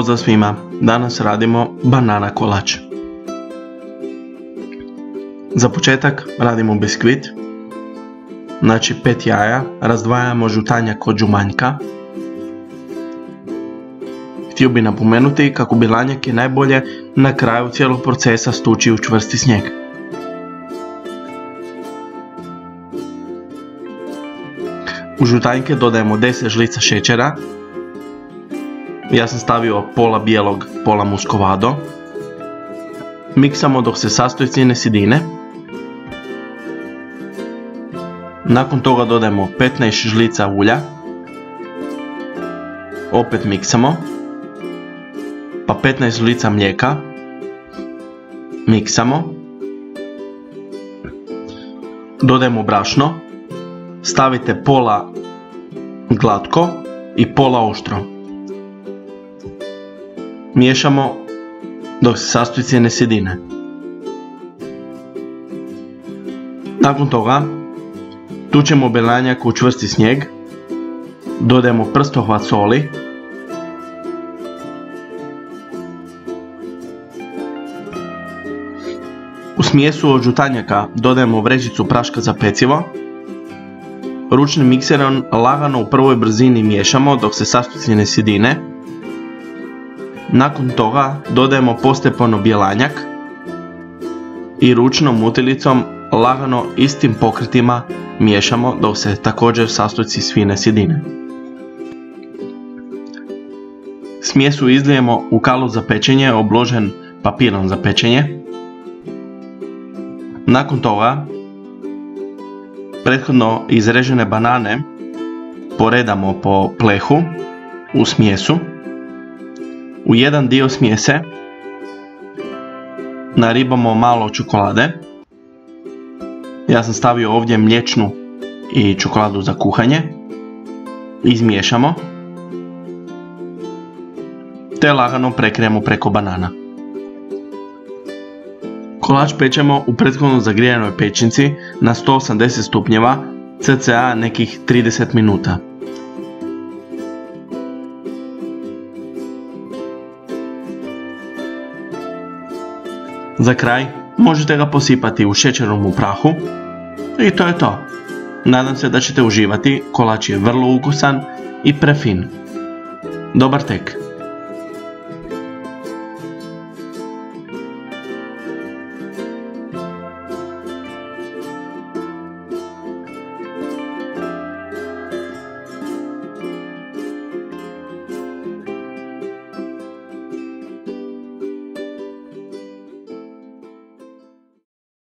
Pozdrav svima, danas radimo banana kolač. Za početak radimo biskvit. Znači 5 jaja, razdvajamo žutanjak od žumanjka. Htio bi napomenuti kako bilanjak je najbolje na kraju cijelog procesa stući u čvrsti snijeg. U žutanjke dodajemo 10 žlica šećera. Ja sam stavio pola bijelog, pola muscovado. Miksamo dok se sastojci ne sjedine. Nakon toga dodajemo 15 žlica ulja. Opet miksamo. Pa 15 žlica mlijeka. Miksamo. Dodajemo brašno. Stavite pola glatko i pola oštro. Miješamo dok se sastojci ne sjedine. Nakon toga tučemo bilanjak u čvrsti snijeg. Dodajemo prstohvat soli. U smjesu od žutanjaka dodajemo vrećicu praška za pecivo. Ručnim mikserom lagano u prvoj brzini miješamo dok se sastojci ne sjedine. Nakon toga dodajemo postepeno bjelanjak i ručnom utilicom lagano istim pokretima miješamo dok se također sastojci svi ne sjedine. Smjesu izlijemo u kalu za pečenje obložen papirom za pečenje. Nakon toga prethodno izrežene banane poredamo po plehu u smjesu. U jedan dio smjese naribamo malo čokolade. Ja sam stavio ovdje mliječnu i čokoladu za kuhanje. Izmiješamo. Te lagano prekrijemo preko banana. Kolač pečemo u prethodno zagrijenoj pećnici na 180 stupnjeva, cca nekih 30 minuta. Za kraj možete ga posipati u šećernom prahu i to je to. Nadam se da ćete uživati, kolač je vrlo ukusan i prefin. Dobar tek!